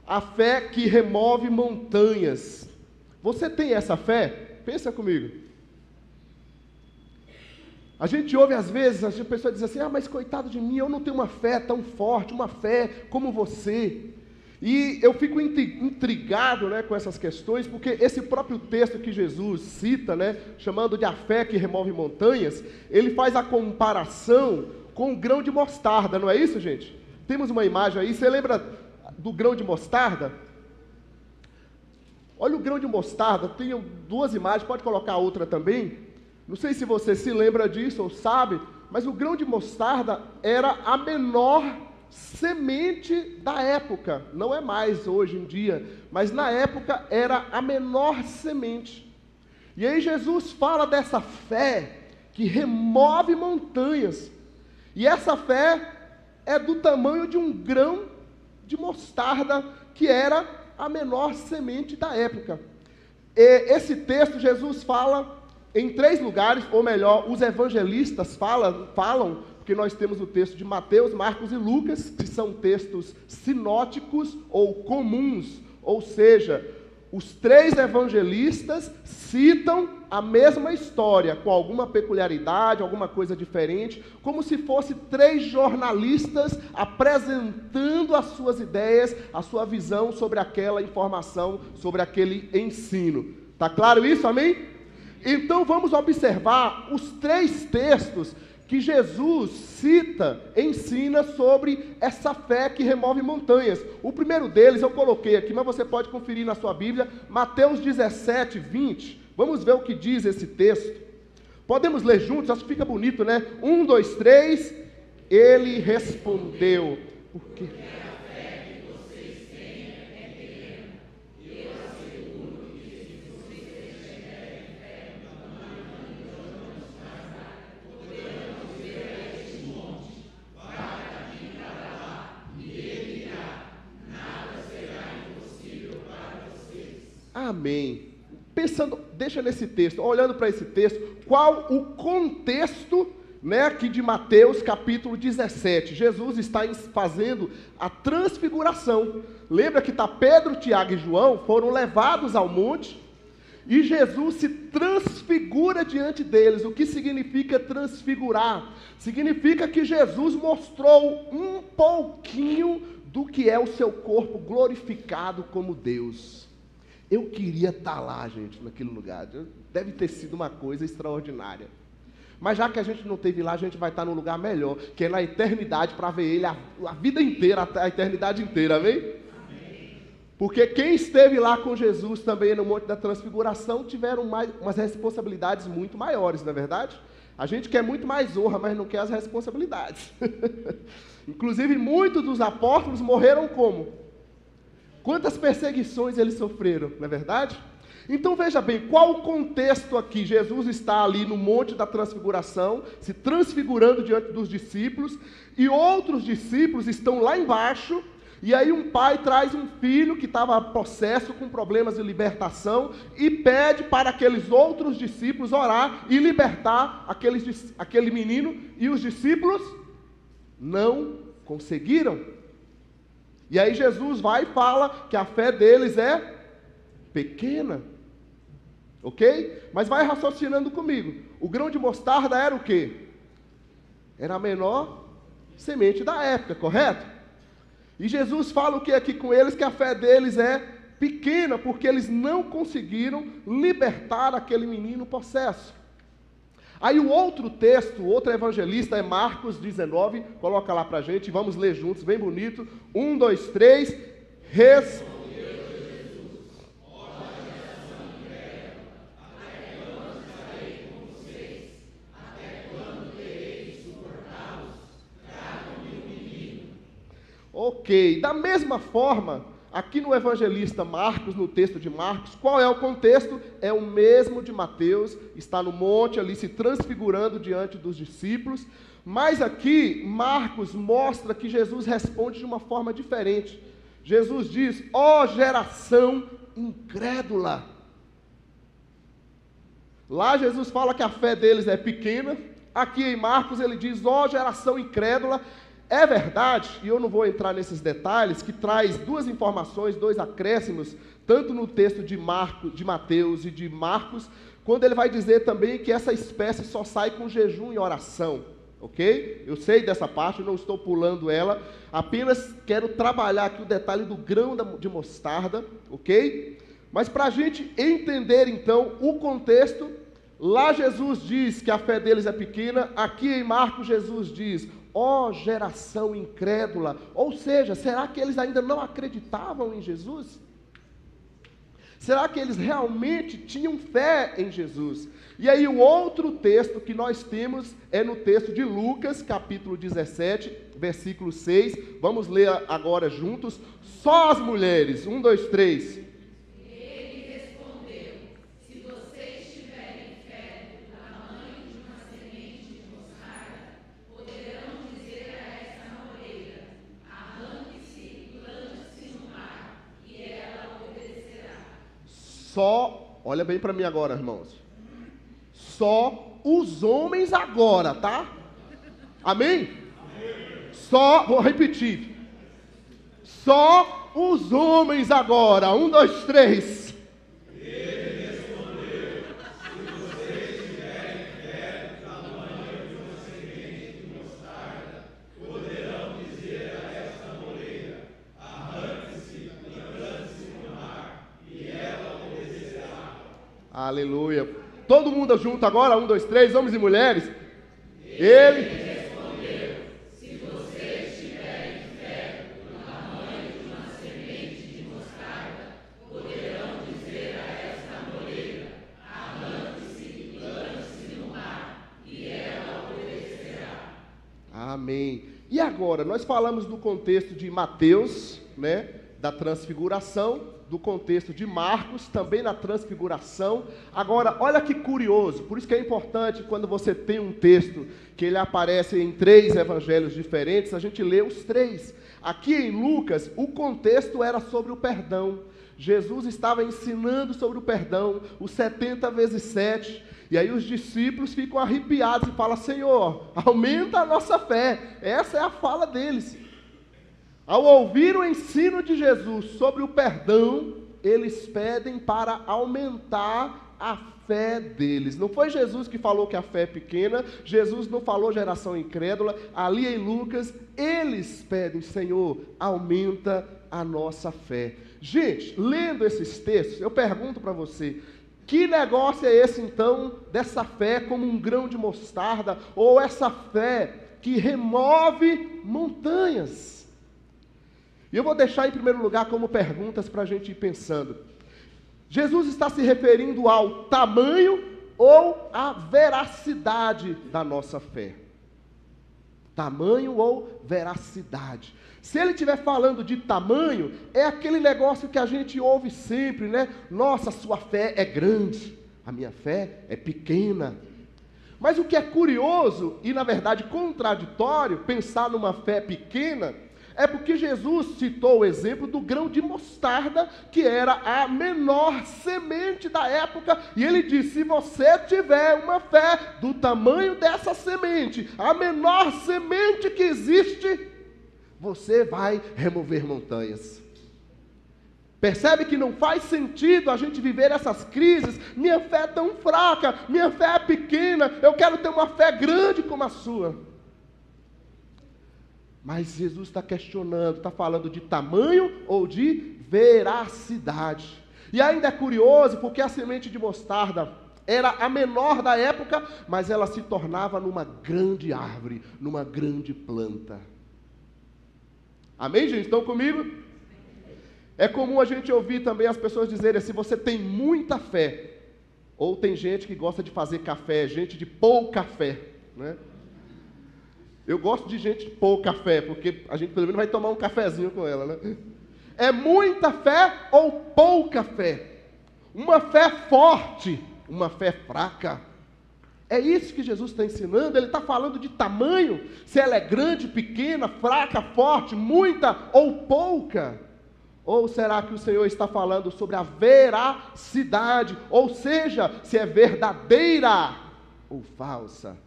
A fé que remove montanhas. Você tem essa fé? Pensa comigo. A gente ouve às vezes, a pessoa diz assim, mas coitado de mim, eu não tenho uma fé tão forte, uma fé como você. E eu fico intrigado, né, com essas questões, porque esse próprio texto que Jesus cita, né, chamando de a fé que remove montanhas, ele faz a comparação com o grão de mostarda, não é isso, gente? Temos uma imagem aí, você lembra do grão de mostarda? Olha o grão de mostarda, tem duas imagens, pode colocar outra também. Não sei se você se lembra disso ou sabe, mas o grão de mostarda era a menor semente da época. Não é mais hoje em dia, mas na época era a menor semente. E aí Jesus fala dessa fé que remove montanhas. E essa fé é do tamanho de um grão de mostarda, que era a menor semente da época. E esse texto Jesus fala em 3 lugares, ou melhor, os evangelistas falam, porque nós temos o texto de Mateus, Marcos e Lucas, que são textos sinóticos ou comuns, ou seja, os 3 evangelistas citam a mesma história, com alguma peculiaridade, alguma coisa diferente, como se fosse 3 jornalistas apresentando as suas ideias, a sua visão sobre aquela informação, sobre aquele ensino. Está claro isso, amém? Então vamos observar os 3 textos que Jesus cita, ensina sobre essa fé que remove montanhas. O primeiro deles eu coloquei aqui, mas você pode conferir na sua Bíblia, Mateus 17, 20. Vamos ver o que diz esse texto. Podemos ler juntos? Acho que fica bonito, né? 1, 2, 3. Ele respondeu. Por quê? Amém. Pensando, deixa nesse texto, olhando para esse texto, qual o contexto, né, aqui de Mateus capítulo 17. Jesus está fazendo a transfiguração. Lembra que está Pedro, Tiago e João, foram levados ao monte, e Jesus se transfigura diante deles. O que significa transfigurar? Significa que Jesus mostrou um pouquinho do que é o seu corpo glorificado como Deus. Eu queria estar lá, gente, naquele lugar. Deve ter sido uma coisa extraordinária. Mas já que a gente não esteve lá, a gente vai estar num lugar melhor, que é na eternidade, para ver Ele a vida inteira, a eternidade inteira, amém? Porque quem esteve lá com Jesus também no Monte da Transfiguração, tiveram umas responsabilidades muito maiores, não é verdade? A gente quer muito mais honra, mas não quer as responsabilidades. Inclusive, muitos dos apóstolos morreram como? Quantas perseguições eles sofreram, não é verdade? Então veja bem, qual o contexto aqui? Jesus está ali no Monte da Transfiguração, se transfigurando diante dos discípulos, e outros discípulos estão lá embaixo, e aí um pai traz um filho que estava possesso com problemas de libertação, e pede para aqueles outros discípulos orar e libertar aquele menino, e os discípulos não conseguiram. E aí Jesus vai e fala que a fé deles é pequena. Ok? Mas vai raciocinando comigo. O grão de mostarda era o quê? Era a menor semente da época, correto? E Jesus fala o que aqui com eles? Que a fé deles é pequena, porque eles não conseguiram libertar aquele menino possesso. Aí o outro texto, o outro evangelista é Marcos 19, coloca lá pra gente, vamos ler juntos, bem bonito. 1, 2, 3, Ok, da mesma forma, aqui no evangelista Marcos, no texto de Marcos, qual é o contexto? É o mesmo de Mateus, está no monte ali se transfigurando diante dos discípulos, mas aqui Marcos mostra que Jesus responde de uma forma diferente. Jesus diz, ó geração incrédula. Lá Jesus fala que a fé deles é pequena, aqui em Marcos ele diz, ó geração incrédula. É verdade, e eu não vou entrar nesses detalhes, que traz duas informações, dois acréscimos, tanto no texto de Mateus e de Marcos, quando ele vai dizer também que essa espécie só sai com jejum e oração, ok? Eu sei dessa parte, não estou pulando ela, apenas quero trabalhar aqui o detalhe do grão de mostarda, ok? Mas para a gente entender então o contexto, lá Jesus diz que a fé deles é pequena, aqui em Marcos Jesus diz: ó geração incrédula, ou seja, será que eles ainda não acreditavam em Jesus? Será que eles realmente tinham fé em Jesus? E aí o outro texto que nós temos é no texto de Lucas, capítulo 17, versículo 6, vamos ler agora juntos, só as mulheres, 1, 2, 3. Só, olha bem para mim agora, irmãos. Só os homens agora, tá? Amém? Só, vou repetir. Só os homens agora. 1, 2, 3. Ele respondeu: se vocês tiverem fé do tamanho de uma semente de mostarda, poderão dizer a esta moreira: arranque-se e lance-se no mar, e ela obedecerá. Aleluia. Todo mundo junto agora, 1, 2, 3, homens e mulheres. Ele respondeu: se vocês tiverem fé do tamanho de uma semente de mostarda, poderão dizer a esta moreira: arranque-se e lance-se no mar, e ela obedecerá. Amém. E agora, nós falamos do contexto de Mateus, né, da transfiguração, do contexto de Marcos, também na transfiguração. Agora, olha que curioso, por isso que é importante, quando você tem um texto, que ele aparece em 3 evangelhos diferentes, a gente lê os 3. Aqui em Lucas, o contexto era sobre o perdão. Jesus estava ensinando sobre o perdão, os 70 vezes 7, e aí os discípulos ficam arrepiados e falam: Senhor, aumenta a nossa fé. Essa é a fala deles. Ao ouvir o ensino de Jesus sobre o perdão, eles pedem para aumentar a fé deles. Não foi Jesus que falou que a fé é pequena, Jesus não falou geração incrédula, ali em Lucas, eles pedem: Senhor, aumenta a nossa fé. Gente, lendo esses textos, eu pergunto para você, que negócio é esse então, dessa fé como um grão de mostarda, ou essa fé que remove montanhas? E eu vou deixar em primeiro lugar como perguntas para a gente ir pensando. Jesus está se referindo ao tamanho ou à veracidade da nossa fé? Tamanho ou veracidade? Se ele estiver falando de tamanho, é aquele negócio que a gente ouve sempre, né? Nossa, sua fé é grande, a minha fé é pequena. Mas o que é curioso e, na verdade, contraditório, pensar numa fé pequena, é porque Jesus citou o exemplo do grão de mostarda, que era a menor semente da época, e ele disse: se você tiver uma fé do tamanho dessa semente, a menor semente que existe, você vai remover montanhas. Percebe que não faz sentido a gente viver essas crises? Minha fé é tão fraca, minha fé é pequena, eu quero ter uma fé grande como a sua. Mas Jesus está questionando, está falando de tamanho ou de veracidade. E ainda é curioso, porque a semente de mostarda era a menor da época, mas ela se tornava numa grande árvore, numa grande planta. Amém, gente? Estão comigo? É comum a gente ouvir também as pessoas dizerem assim: você tem muita fé. Ou tem gente que gosta de fazer café, gente de pouca fé, né? Eu gosto de gente de pouca fé, porque a gente pelo menos vai tomar um cafezinho com ela, né? É muita fé ou pouca fé? Uma fé forte, uma fé fraca? É isso que Jesus está ensinando. Ele está falando de tamanho, se ela é grande, pequena, fraca, forte, muita ou pouca? Ou será que o Senhor está falando sobre a veracidade, ou seja, se é verdadeira ou falsa?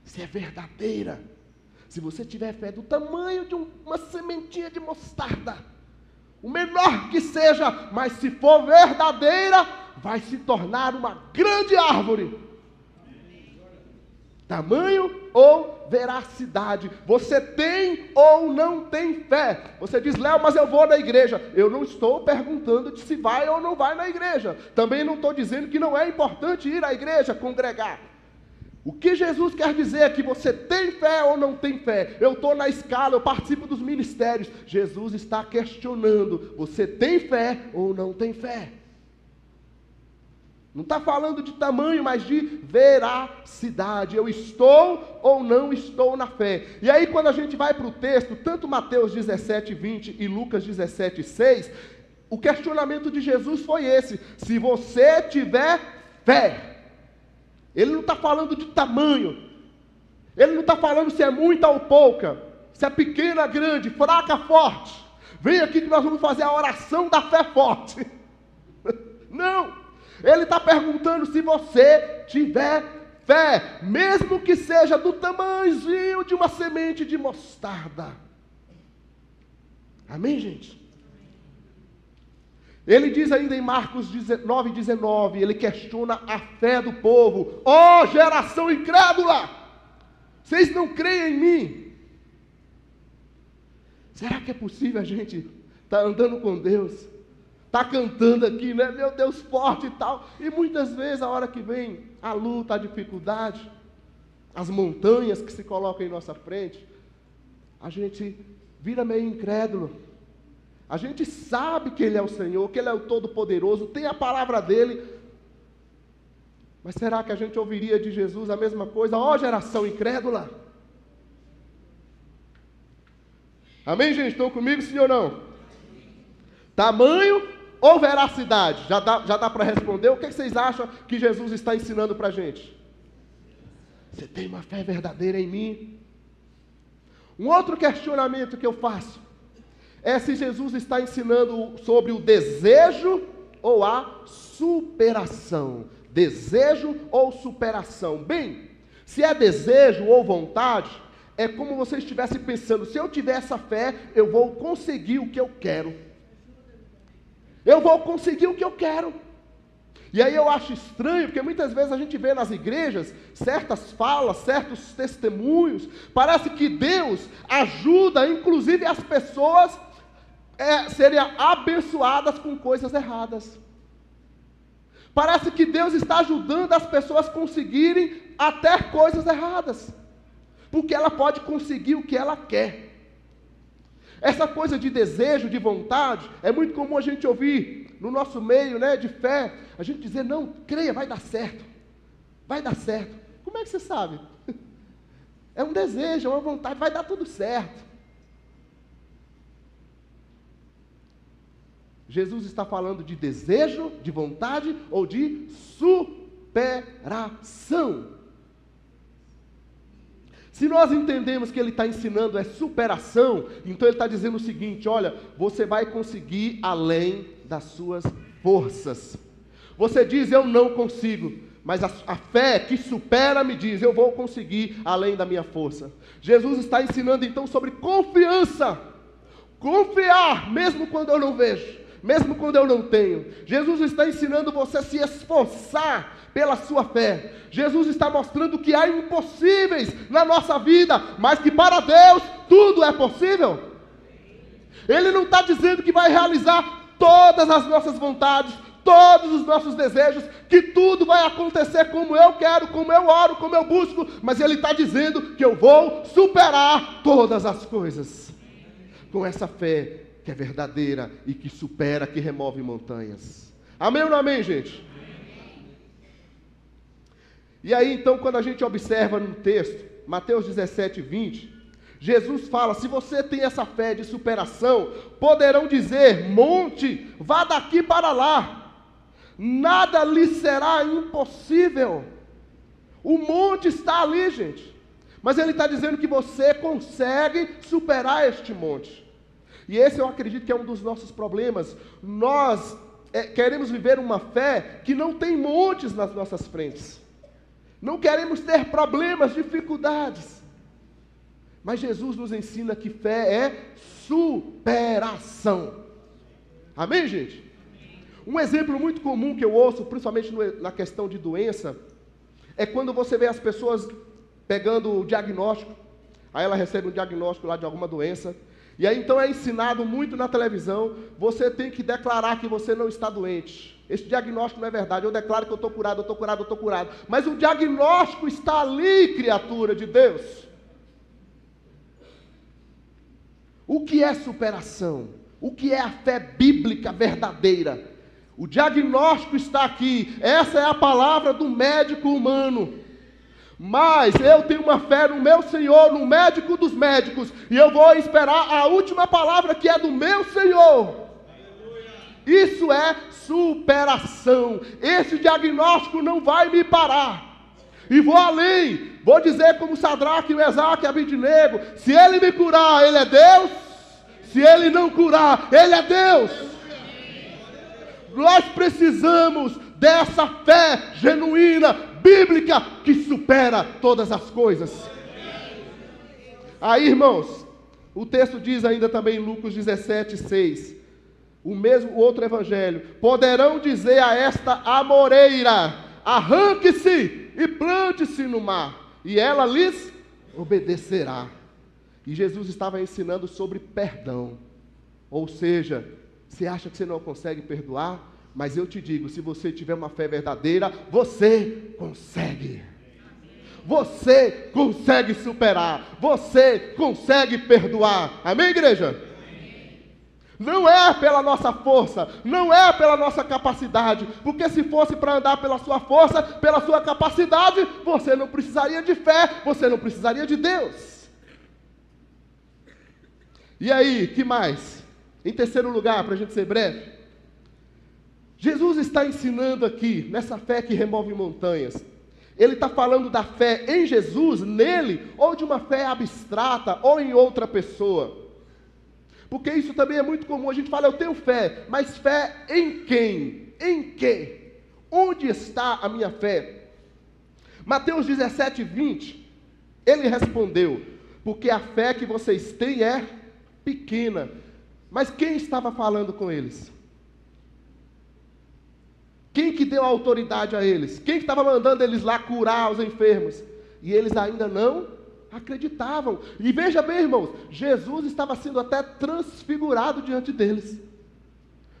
se é verdadeira. Se você tiver fé do tamanho de uma sementinha de mostarda, o menor que seja, mas se for verdadeira, vai se tornar uma grande árvore. Tamanho ou veracidade. Você tem ou não tem fé? Você diz, Léo, mas eu vou na igreja. Eu não estou perguntando de se vai ou não vai na igreja. Também não estou dizendo que não é importante ir à igreja, congregar. O que Jesus quer dizer é que você tem fé ou não tem fé. Eu estou na escala, eu participo dos ministérios. Jesus está questionando, você tem fé ou não tem fé? Não está falando de tamanho, mas de veracidade. Eu estou ou não estou na fé. E aí quando a gente vai para o texto, tanto Mateus 17, 20 e Lucas 17, 6, o questionamento de Jesus foi esse: se você tiver fé. Ele não está falando de tamanho. Ele não está falando se é muita ou pouca, se é pequena, grande, fraca, forte. Vem aqui que nós vamos fazer a oração da fé forte. Não. Ele está perguntando se você tiver fé, mesmo que seja do tamanhozinho de uma semente de mostarda. Amém, gente? Ele diz ainda em Marcos 9:19, ele questiona a fé do povo. Ó geração incrédula, vocês não creem em mim? Será que é possível a gente estar andando com Deus, estar cantando aqui, né? Meu Deus forte e tal, e muitas vezes a hora que vem a luta, a dificuldade, as montanhas que se colocam em nossa frente, a gente vira meio incrédulo. A gente sabe que Ele é o Senhor, que Ele é o Todo-Poderoso, tem a palavra dEle. Mas será que a gente ouviria de Jesus a mesma coisa? Ó geração incrédula! Amém, gente? Estão comigo, sim ou não? Tamanho ou veracidade? Já dá para responder? O que vocês acham que Jesus está ensinando para a gente? Você tem uma fé verdadeira em mim? Um outro questionamento que eu faço é se Jesus está ensinando sobre o desejo ou a superação. Desejo ou superação. Bem, se é desejo ou vontade, é como você estivesse pensando, se eu tiver essa fé, eu vou conseguir o que eu quero. Eu vou conseguir o que eu quero. E aí eu acho estranho, porque muitas vezes a gente vê nas igrejas certas falas, certos testemunhos, parece que Deus ajuda, inclusive, as pessoas serem abençoadas com coisas erradas. Parece que Deus está ajudando as pessoas a conseguirem até coisas erradas, porque ela pode conseguir o que ela quer. Essa coisa de desejo, de vontade, é muito comum a gente ouvir no nosso meio, né, de fé, a gente dizer, não, creia, vai dar certo. Vai dar certo. Como é que você sabe? É um desejo, é uma vontade, vai dar tudo certo. Jesus está falando de desejo, de vontade ou de superação. Se nós entendemos que ele está ensinando é superação, então ele está dizendo o seguinte, olha, você vai conseguir além das suas forças. Você diz, eu não consigo, mas a fé que supera me diz, eu vou conseguir além da minha força. Jesus está ensinando então sobre confiança. Confiar, mesmo quando eu não vejo. Mesmo quando eu não tenho. Jesus está ensinando você a se esforçar pela sua fé. Jesus está mostrando que há impossíveis na nossa vida, mas que para Deus tudo é possível. Ele não está dizendo que vai realizar todas as nossas vontades, todos os nossos desejos, que tudo vai acontecer como eu quero, como eu oro, como eu busco, mas Ele está dizendo que eu vou superar todas as coisas. Com essa fé que é verdadeira e que supera, que remove montanhas. Amém ou não amém, gente? Amém. E aí, então, quando a gente observa no texto, Mateus 17, 20, Jesus fala, se você tem essa fé de superação, poderão dizer, monte, vá daqui para lá, nada lhe será impossível. O monte está ali, gente, mas ele está dizendo que você consegue superar este monte. E esse eu acredito que é um dos nossos problemas. Nós queremos viver uma fé que não tem montes nas nossas frentes. Não queremos ter problemas, dificuldades. Mas Jesus nos ensina que fé é superação. Amém, gente? Um exemplo muito comum que eu ouço, principalmente na questão de doença, é quando você vê as pessoas pegando o diagnóstico, aí ela recebe um diagnóstico lá de alguma doença, e aí então é ensinado muito na televisão, você tem que declarar que você não está doente. Esse diagnóstico não é verdade, eu declaro que eu estou curado, eu estou curado, eu estou curado. Mas o diagnóstico está ali, criatura de Deus. O que é superação? O que é a fé bíblica verdadeira? O diagnóstico está aqui, essa é a palavra do médico humano. Mas eu tenho uma fé no meu Senhor, no médico dos médicos, e eu vou esperar a última palavra que é do meu Senhor. Isso é superação. Esse diagnóstico não vai me parar. E vou além, vou dizer como Sadraque, Mesaque e Abednego: se ele me curar, ele é Deus. Se ele não curar, ele é Deus. Nós precisamos dessa fé genuína, bíblica, que supera todas as coisas. Aí, irmãos, o texto diz ainda também em Lucas 17:6, o outro evangelho: poderão dizer a esta amoreira: arranque-se e plante-se no mar, e ela lhes obedecerá. E Jesus estava ensinando sobre perdão. Ou seja, você acha que você não consegue perdoar? Mas eu te digo, se você tiver uma fé verdadeira, você consegue. Você consegue superar. Você consegue perdoar. Amém, igreja? Não é pela nossa força, não é pela nossa capacidade, porque se fosse para andar pela sua força, pela sua capacidade, você não precisaria de fé, você não precisaria de Deus. E aí, que mais? Em terceiro lugar, para a gente ser breve, Jesus está ensinando aqui, nessa fé que remove montanhas, ele está falando da fé em Jesus, nele, ou de uma fé abstrata, ou em outra pessoa. Porque isso também é muito comum, a gente fala: eu tenho fé, mas fé em quem? Em quê? Onde está a minha fé? Mateus 17:20, ele respondeu: porque a fé que vocês têm é pequena. Mas quem estava falando com eles? Quem que deu autoridade a eles? Quem que estava mandando eles lá curar os enfermos? E eles ainda não acreditavam. E veja bem, irmãos, Jesus estava sendo até transfigurado diante deles.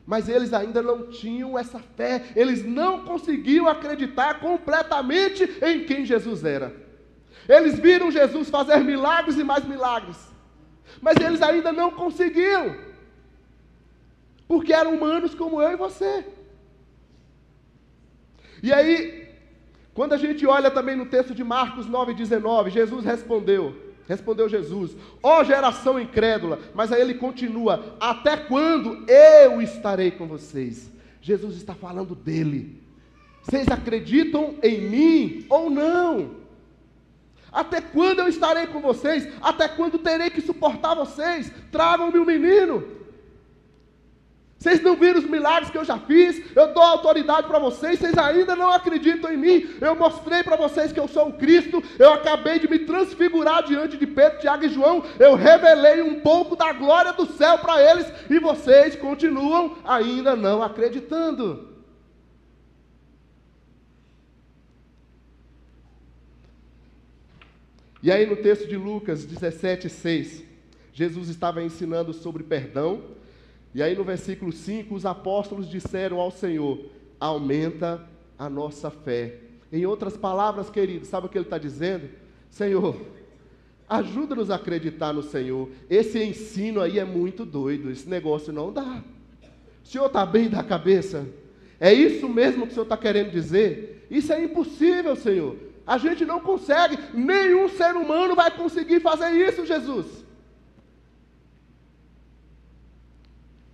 Mas eles ainda não tinham essa fé. Eles não conseguiam acreditar completamente em quem Jesus era. Eles viram Jesus fazer milagres e mais milagres. Mas eles ainda não conseguiam. Porque eram humanos como eu e você. E aí, quando a gente olha também no texto de Marcos 9:19, Jesus respondeu Jesus: ó geração incrédula. Mas aí ele continua: até quando eu estarei com vocês? Jesus está falando dele. Vocês acreditam em mim ou não? Até quando eu estarei com vocês? Até quando terei que suportar vocês? Tragam-me um menino. Vocês não viram os milagres que eu já fiz? Eu dou autoridade para vocês, vocês ainda não acreditam em mim? Eu mostrei para vocês que eu sou o Cristo, eu acabei de me transfigurar diante de Pedro, Tiago e João, eu revelei um pouco da glória do céu para eles, e vocês continuam ainda não acreditando. E aí no texto de Lucas 17:6, Jesus estava ensinando sobre perdão. E aí no versículo 5, os apóstolos disseram ao Senhor: aumenta a nossa fé. Em outras palavras, queridos, sabe o que ele está dizendo? Senhor, ajuda-nos a acreditar no Senhor. Esse ensino aí é muito doido, esse negócio não dá. O Senhor está bem da cabeça? É isso mesmo que o Senhor está querendo dizer? Isso é impossível, Senhor. A gente não consegue, nenhum ser humano vai conseguir fazer isso, Jesus.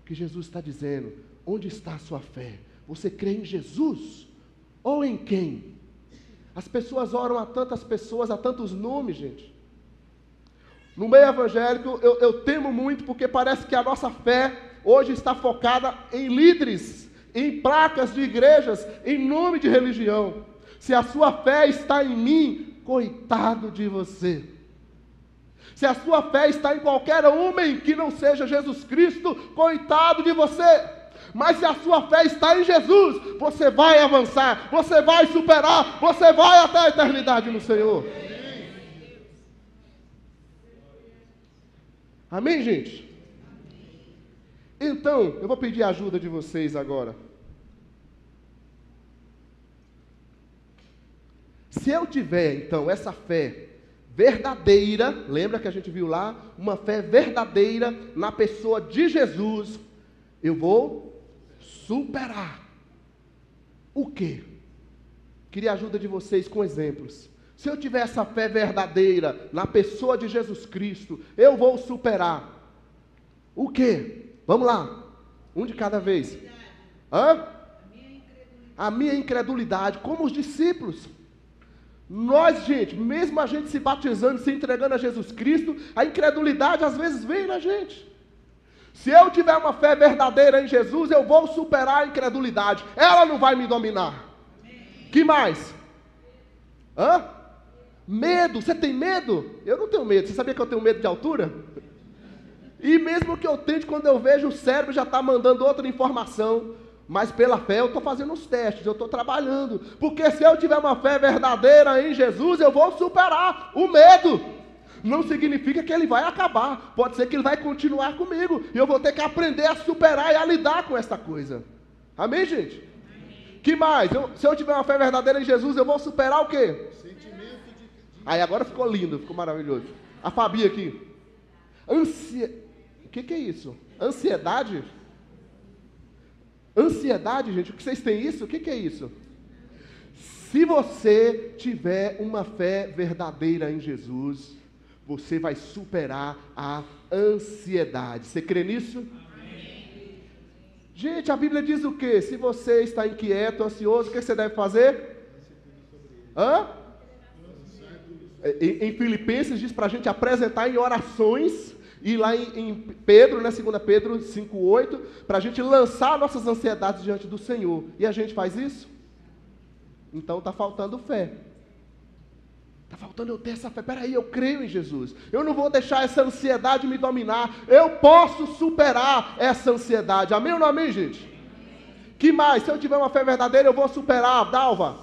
O que Jesus está dizendo: onde está a sua fé? Você crê em Jesus ou em quem? As pessoas oram a tantas pessoas, a tantos nomes, gente. No meio evangélico eu temo muito, porque parece que a nossa fé hoje está focada em líderes, em placas de igrejas, em nome de religião. Se a sua fé está em mim, coitado de você. Se a sua fé está em qualquer homem que não seja Jesus Cristo, coitado de você. Mas se a sua fé está em Jesus, você vai avançar, você vai superar, você vai até a eternidade no Senhor. Amém, gente? Então, eu vou pedir a ajuda de vocês agora. Se eu tiver, então, essa fé verdadeira, lembra que a gente viu lá? Uma fé verdadeira na pessoa de Jesus, eu vou superar. O quê? Queria a ajuda de vocês com exemplos. Se eu tiver essa fé verdadeira na pessoa de Jesus Cristo, eu vou superar. O quê? Vamos lá. Um de cada vez. Hã? A minha incredulidade, como os discípulos. Nós, gente, mesmo a gente se batizando, se entregando a Jesus Cristo, a incredulidade às vezes vem na gente. Se eu tiver uma fé verdadeira em Jesus, eu vou superar a incredulidade. Ela não vai me dominar. Que mais? Hã? Medo. Você tem medo? Eu não tenho medo. Você sabia que eu tenho medo de altura? E mesmo que eu tente, quando eu vejo, o cérebro já está mandando outra informação. Mas pela fé eu estou fazendo os testes, eu estou trabalhando. Porque se eu tiver uma fé verdadeira em Jesus, eu vou superar o medo. Não significa que ele vai acabar. Pode ser que ele vai continuar comigo. E eu vou ter que aprender a superar e a lidar com essa coisa. Amém, gente? Amém. Que mais? Se eu tiver uma fé verdadeira em Jesus, eu vou superar o quê? Sentimento de... Aí agora ficou lindo, ficou maravilhoso. A Fabi aqui. O que é isso? Ansiedade? Ansiedade, gente, o que vocês têm isso? O que é isso? Se você tiver uma fé verdadeira em Jesus, você vai superar a ansiedade. Você crê nisso? Amém. Gente, a Bíblia diz o quê? Se você está inquieto, ansioso, o que você deve fazer? Hã? Em Filipenses diz para a gente apresentar em orações. E lá em Pedro, né, 2 Pedro 5,8, para a gente lançar nossas ansiedades diante do Senhor. E a gente faz isso? Então está faltando fé. Está faltando eu ter essa fé. Peraí, eu creio em Jesus. Eu não vou deixar essa ansiedade me dominar. Eu posso superar essa ansiedade. Amém ou não amém, gente? Que mais? Se eu tiver uma fé verdadeira, eu vou superar. Dalva.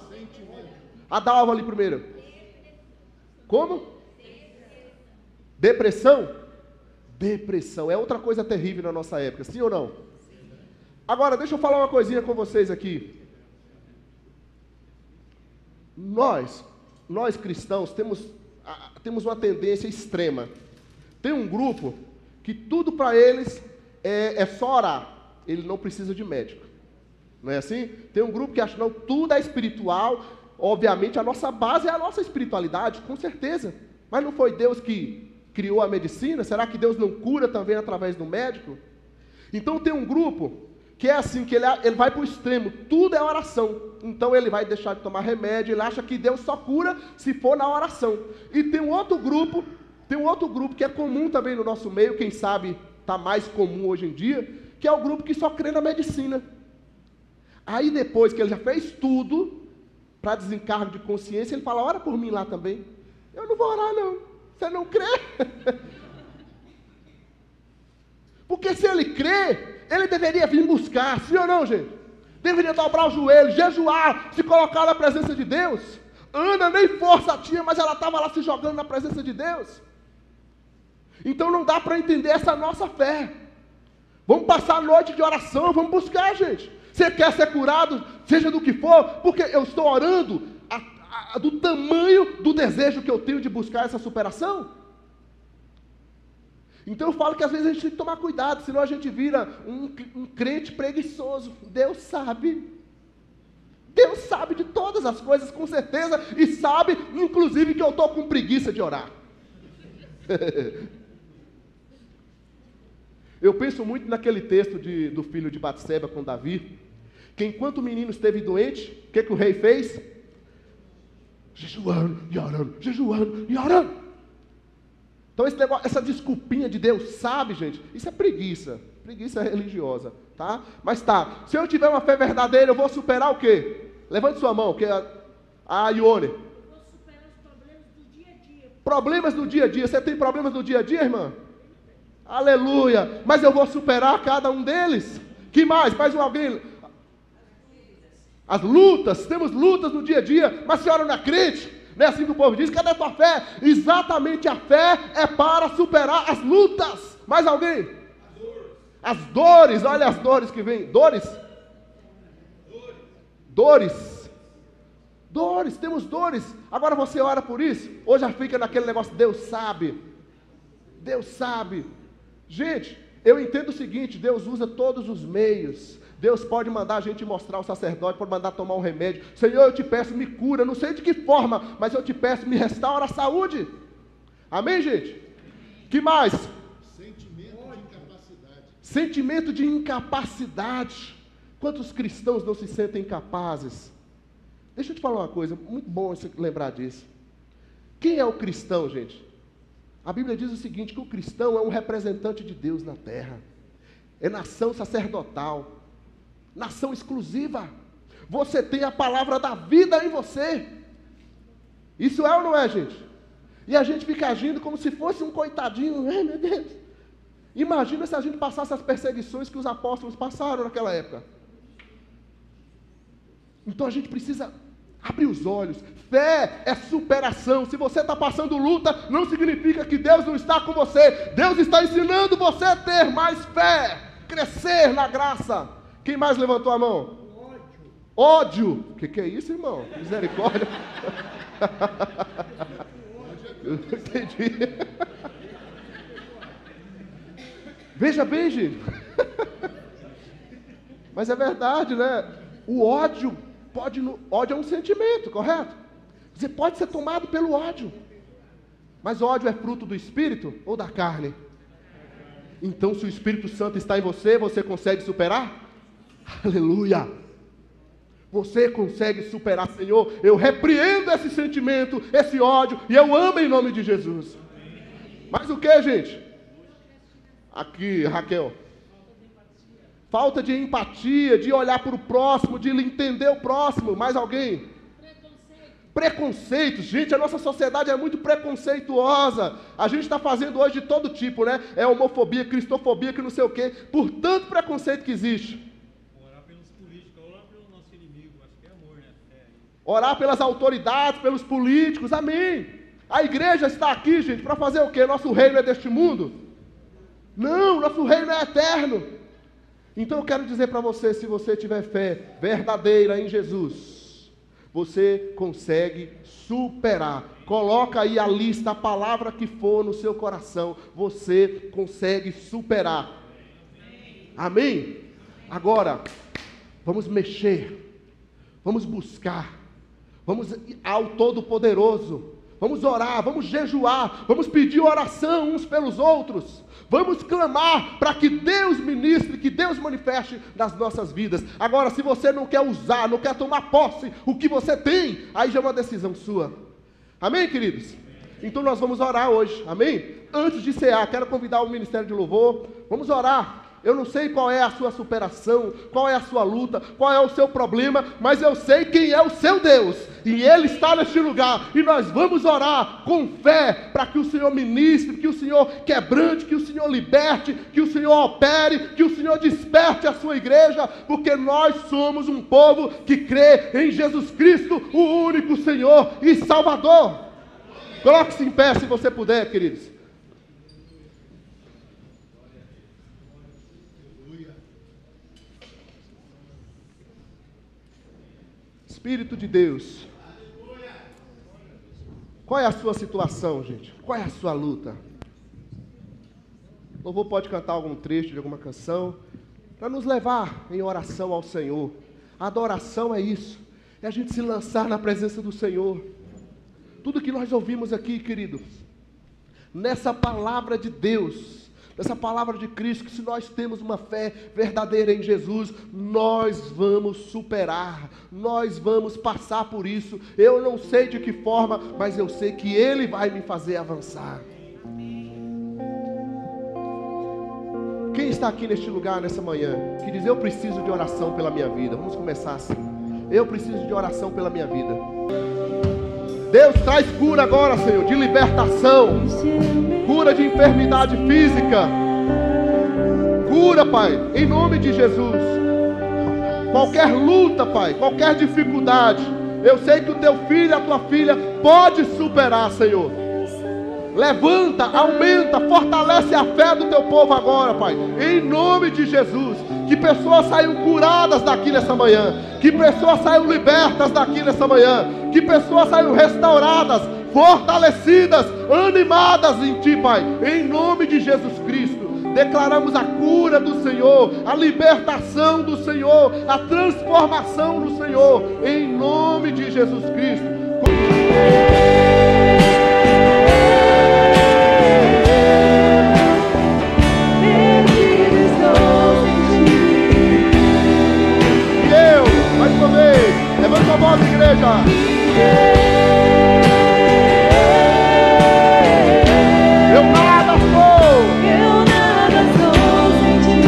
A Dalva ali primeiro. Como? Depressão? Depressão é outra coisa terrível na nossa época, sim ou não? Sim. Agora, deixa eu falar uma coisinha com vocês aqui. Nós cristãos, temos uma tendência extrema. Tem um grupo que tudo para eles é só orar. Ele não precisa de médico. Não é assim? Tem um grupo que acha, não, tudo é espiritual. Obviamente, a nossa base é a nossa espiritualidade, com certeza. Mas não foi Deus que criou a medicina? Será que Deus não cura também através do médico? Então tem um grupo que é assim, que ele vai para o extremo, tudo é oração. Então ele vai deixar de tomar remédio, ele acha que Deus só cura se for na oração. E tem um outro grupo que é comum também no nosso meio, quem sabe está mais comum hoje em dia, que é o grupo que só crê na medicina. Aí depois que ele já fez tudo, para desencargo de consciência, ele fala, ora por mim lá também. Eu não vou orar não. Você não crê? Porque se ele crê, ele deveria vir buscar, sim ou não, gente? Deveria dobrar o joelho, jejuar, se colocar na presença de Deus. Ana nem força tinha, mas ela estava lá se jogando na presença de Deus. Então não dá para entender essa nossa fé. Vamos passar a noite de oração, vamos buscar, gente. Você quer ser curado, seja do que for, porque eu estou orando do tamanho do desejo que eu tenho de buscar essa superação. Então eu falo que às vezes a gente tem que tomar cuidado, senão a gente vira um crente preguiçoso. Deus sabe de todas as coisas, com certeza, e sabe, inclusive, que eu estou com preguiça de orar. Eu penso muito naquele texto do filho de Batseba com Davi, que enquanto o menino esteve doente, o que o rei fez? Jejuando e orando, jejuando e orando. Então essa desculpinha de Deus sabe, gente, isso é preguiça religiosa, tá? Mas tá, se eu tiver uma fé verdadeira, eu vou superar o quê? Levante sua mão, A Ione. Eu vou superar os problemas do dia a dia. Problemas do dia a dia. Você tem problemas do dia a dia, irmã? Aleluia. Mas eu vou superar cada um deles. Que mais? Mais alguém? As lutas. Temos lutas no dia a dia. Mas a senhora não é crente? Não é assim que o povo diz? Cadê a tua fé? Exatamente, a fé é para superar as lutas. Mais alguém? As dores. Olha as dores que vêm. Dores. Dores, temos dores. Agora você ora por isso? Ou já fica naquele negócio, Deus sabe. Deus sabe. Gente, eu entendo o seguinte, Deus usa todos os meios. Deus pode mandar a gente mostrar o sacerdote, pode mandar tomar um remédio. Senhor, eu te peço, me cura, não sei de que forma, mas eu te peço, me restaura a saúde. Amém, gente? Que mais? Sentimento de incapacidade. Sentimento de incapacidade. Quantos cristãos não se sentem incapazes? Deixa eu te falar uma coisa, muito bom você lembrar disso. Quem é o cristão, gente? A Bíblia diz o seguinte, que o cristão é um representante de Deus na terra. É nação sacerdotal. Nação exclusiva. Você tem a palavra da vida em você. Isso é ou não é, gente? E a gente fica agindo como se fosse um coitadinho. Ai, meu Deus. Imagina se a gente passasse as perseguições que os apóstolos passaram naquela época. Então a gente precisa abrir os olhos. Fé é superação. Se você está passando luta, não significa que Deus não está com você. Deus está ensinando você a ter mais fé, crescer na graça. Quem mais levantou a mão? Ódio. O que é isso, irmão? Misericórdia. Eu não entendi. Veja bem, gente. Mas é verdade, né? O ódio ódio é um sentimento, correto? Você pode ser tomado pelo ódio. Mas ódio é fruto do Espírito ou da carne? Então, se o Espírito Santo está em você, você consegue superar? Aleluia! Você consegue superar, Senhor. Eu repreendo esse sentimento, esse ódio, e eu amo em nome de Jesus. Mas o que, gente? Aqui, Raquel. Falta de empatia, de olhar para o próximo, de entender o próximo. Mais alguém? Preconceitos. Gente, a nossa sociedade é muito preconceituosa. A gente está fazendo hoje de todo tipo, né? É homofobia, cristofobia, que não sei o quê. Por tanto preconceito que existe. Orar pelos políticos, orar pelo nosso inimigo. Acho que é amor, né? Orar pelas autoridades, pelos políticos. Amém. A igreja está aqui, gente, para fazer o quê? Nosso reino é deste mundo? Não, nosso reino é eterno. Então eu quero dizer para você, se você tiver fé verdadeira em Jesus, você consegue superar. Coloca aí a lista, a palavra que for no seu coração, você consegue superar. Amém? Agora, vamos mexer, vamos buscar, vamos ao Todo-Poderoso, vamos orar, vamos jejuar, vamos pedir oração uns pelos outros. Vamos clamar para que Deus ministre, que Deus manifeste nas nossas vidas. Agora, se você não quer usar, não quer tomar posse o que você tem, aí já é uma decisão sua. Amém, queridos? Então nós vamos orar hoje, amém? Antes de cear, quero convidar o Ministério de Louvor. Vamos orar. Eu não sei qual é a sua superação, qual é a sua luta, qual é o seu problema, mas eu sei quem é o seu Deus, e Ele está neste lugar, e nós vamos orar com fé, para que o Senhor ministre, que o Senhor quebrante, que o Senhor liberte, que o Senhor opere, que o Senhor desperte a sua igreja, porque nós somos um povo que crê em Jesus Cristo, o único Senhor e Salvador. Coloque-se em pé se você puder, queridos. Espírito de Deus, qual é a sua situação, gente? Qual é a sua luta? O louvor pode cantar algum trecho de alguma canção, para nos levar em oração ao Senhor. A adoração é isso, é a gente se lançar na presença do Senhor. Tudo que nós ouvimos aqui, queridos, nessa palavra de Deus, nessa palavra de Cristo, que se nós temos uma fé verdadeira em Jesus, nós vamos superar, nós vamos passar por isso. Eu não sei de que forma, mas eu sei que Ele vai me fazer avançar. Quem está aqui neste lugar, nessa manhã, que diz, eu preciso de oração pela minha vida? Vamos começar assim. Eu preciso de oração pela minha vida. Deus, traz cura agora, Senhor, de libertação, cura de enfermidade física, cura, Pai, em nome de Jesus. Qualquer luta, Pai, qualquer dificuldade, eu sei que o teu filho, a tua filha, pode superar, Senhor. Levanta, aumenta, fortalece a fé do teu povo agora, Pai, em nome de Jesus. Que pessoas saiam curadas daqui nessa manhã, que pessoas saiam libertas daqui nessa manhã, que pessoas saiam restauradas, fortalecidas, animadas em Ti, Pai, em nome de Jesus Cristo. Declaramos a cura do Senhor, a libertação do Senhor, a transformação do Senhor, em nome de Jesus Cristo. Mais uma vez, levanta a voz, igreja. Eu nada sou sem ti.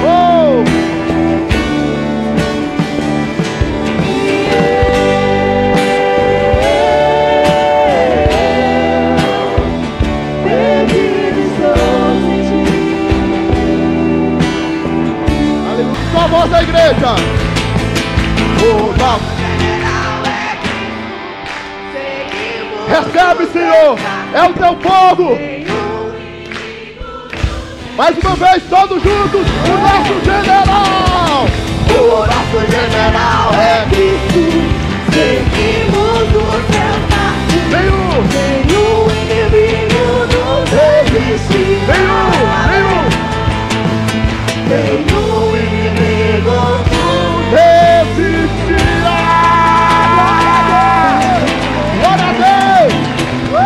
Oh! Perdido estou sem ti. Aleluia. Só a voz da igreja. Recebe, Senhor, é o teu povo. Mais uma vez, todos juntos, o nosso general. O nosso general é Cristo.